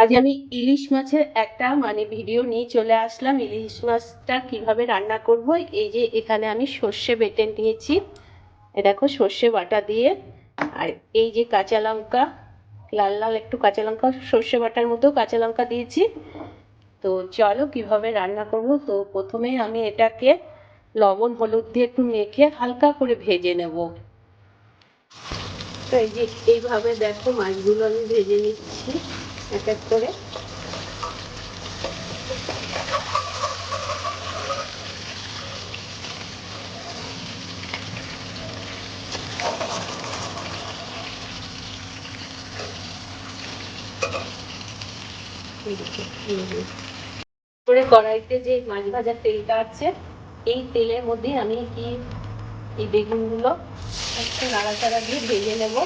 আজ আমি ইলিশ মাছের একটা ভিডিও নিয়ে চলে আসলাম। ইলিশ মাছটা কিভাবে রান্না করব। এই যে এখানে আমি সর্ষে বেটে নিয়েছি, এ দেখো সর্ষে বাটা দিয়ে, আর এই যে কাঁচা লঙ্কা, লাল লাল একটু কাঁচা লঙ্কা, সর্ষে বাটার মধ্যেও কাঁচা লঙ্কা দিয়েছি। তো চলো কিভাবে রান্না করব। তো প্রথমে আমি এটাকে লবণ হলুদ দিয়ে একটু মেখে হালকা করে ভেজে নেব। তো এই যে এইভাবে দেখো মাছগুলো আমি ভেজে নিচ্ছি এক এক করে। করে কড়াইতে যে মাছ ভাজার তেলটা আছে, এই তেলের মধ্যে আমি এই বেগুনগুলো একটু নাড়াচাড়া দিয়ে ভেজে নেব।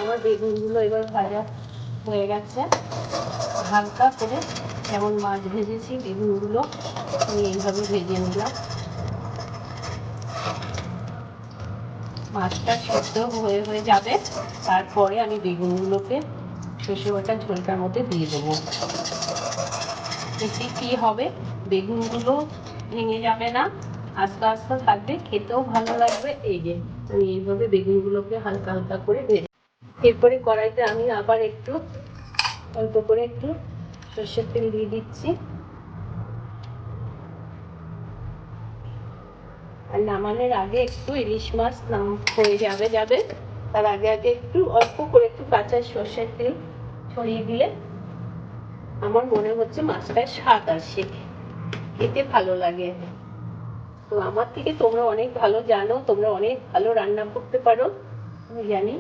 আমার বেগুনগুলো এবার ভাজা হয়ে গেছে। হালকা করে যেমন মাছ ভেজেছি বেগুনগুলো আমি এইভাবে ভেজে নিলাম। মাছটা সেদ্ধ হয়ে যাবে, তারপরে আমি বেগুনগুলোকে সর্ষে বাটা ঝোলটার মধ্যে দিয়ে দেবো। এতে কি হবে, বেগুনগুলো ভেঙে যাবে না, আস্তে আস্তে থাকবে, খেতেও ভালো লাগবে। এই যে আমি এইভাবে বেগুনগুলোকে হালকা হালকা করে ভেজে, এরপরে কড়াইতে আমি আবার একটু অল্প করে একটু সর্ষের তেল দিয়ে দিচ্ছি। আর নামানোর আগে একটু ইলিশ মাছ হয়ে যাবে তার আগে একটু অল্প করে একটু কাঁচা সর্ষের তেল ছড়িয়ে দিলে আমার মনে হচ্ছে মাছটার স্বাদ আসে, খেতে ভালো লাগে। তো আমার থেকে তোমরা অনেক ভালো জানো, তোমরা অনেক ভালো রান্না করতে পারো, আমি জানি।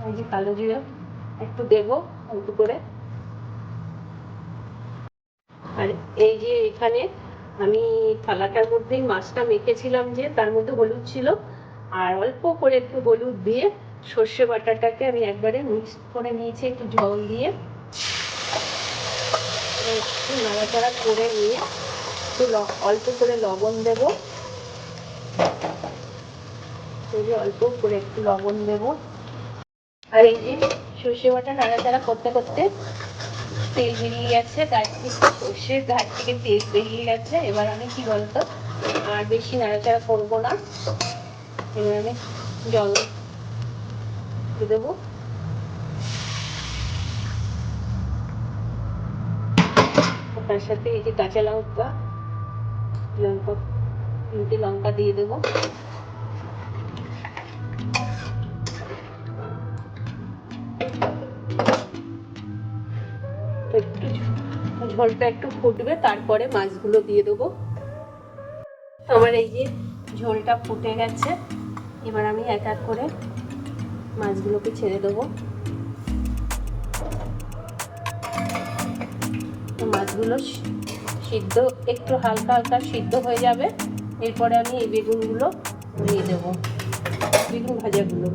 এই যে কালো জিরা একটু দেবো অল্প করে। আর এই যে এখানে আমি থালাটার মধ্যেই মাছটা মেখেছিলাম, যে তার মধ্যে হলুদ ছিল, আর অল্প করে একটু হলুদ দিয়ে সর্ষে বাটাটাকে আমি একবারে মিক্স করে নিয়েছি একটু জল দিয়ে। একটু নাড়াচাড়া করে নিয়ে একটু অল্প করে লবণ দেবো। অল্প করে একটু লবণ দেবো। আর এই যে সর্ষে বাটা নাড়াচাড়া করতে করতে তেল বেরিয়ে গেছে, সর্ষের গাছ থেকে তেল বেরিয়ে গেছে। এবার আমি কি বলতো, আর বেশি নাড়াচাড়া করবো না, এবার আমি জল দিয়ে দেবো। তার সাথে এই যে কাঁচা লঙ্কা তিনটে লঙ্কা দিয়ে দেবো। একটু ঝোলটা একটু ফুটবে, তারপরে মাছগুলো দিয়ে দেবো। আমার এই যে ঝোলটা ফুটে গেছে, এবার আমি এক এক করে মাছগুলোকে ছেড়ে দেবো। মাছগুলো সিদ্ধ একটু হালকা হালকা সিদ্ধ হয়ে যাবে, এরপরে আমি এই বেগুনগুলো দিয়ে দেবো, বেগুন ভাজাগুলো।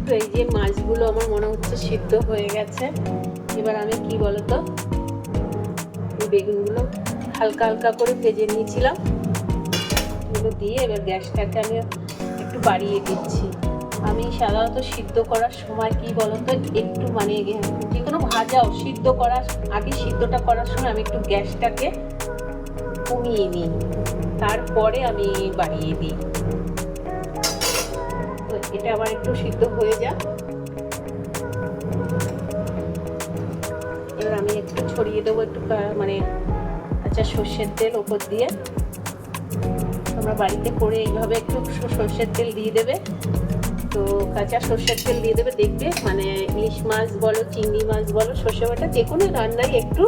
তো এই যে মাছগুলো আমার মনে হচ্ছে সিদ্ধ হয়ে গেছে। এবার আমি কি বলতো, বেগুনগুলো হালকা হালকা করে ভেজে নিয়েছিলাম, এগুলো দিয়ে এবার গ্যাসটাকে আমি একটু বাড়িয়ে দিচ্ছি। আমি সাধারণত সিদ্ধ করার সময় কি বলতো, একটু যে কোনো ভাজাও সিদ্ধ করার আগে, সিদ্ধটা করার সময় আমি একটু গ্যাসটাকে কমিয়ে নিই, তারপরে আমি বাড়িয়ে দিই। তো এটা আবার একটু সিদ্ধ হয়ে যাক। এবার আমি একটু ছড়িয়ে দেবো একটু আচ্ছা সর্ষের তেল ওপর দিয়ে। তোমরা বাড়িতে করে এইভাবে একটু সর্ষের তেল দিয়ে দেবে। তো কাঁচা সর্ষের তেল দিয়ে দেবে, দেখবে ইলিশ মাছ বলো, চিংড়ি মাছ বলো, সর্ষে বাটা যে কোনো রান্নায় একটু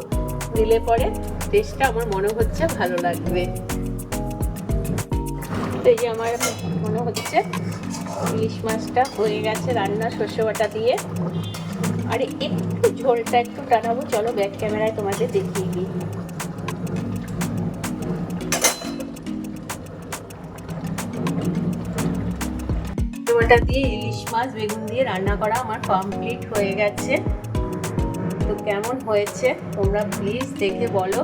দিলে পরে টেস্টটা আমার মনে হচ্ছে ভালো লাগবে। তো এই যে আমার মনে হচ্ছে ইলিশ মাছটা হয়ে গেছে রান্না সর্ষে বাটা দিয়ে। আর একটু ঝোলটা একটু টানাবো, চলো ব্যাক ক্যামেরায় তোমাদের দেখিয়ে দিই। বাটা দিয়ে ইলিশ মাছ বেগুন দিয়ে রান্না করা আমার কমপ্লিট হয়ে গেছে। তো দেখো কেমন হয়েছে, তোমরা প্লিজ দেখে বলো।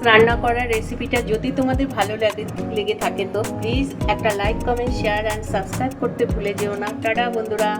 রান্না করার রেসিপিটা যদি তোমাদের ভালো লেগে থাকে তো প্লিজ একটা like, comment, share and subscribe করতে ভুলে যেও না। টাটা বন্ধুরা।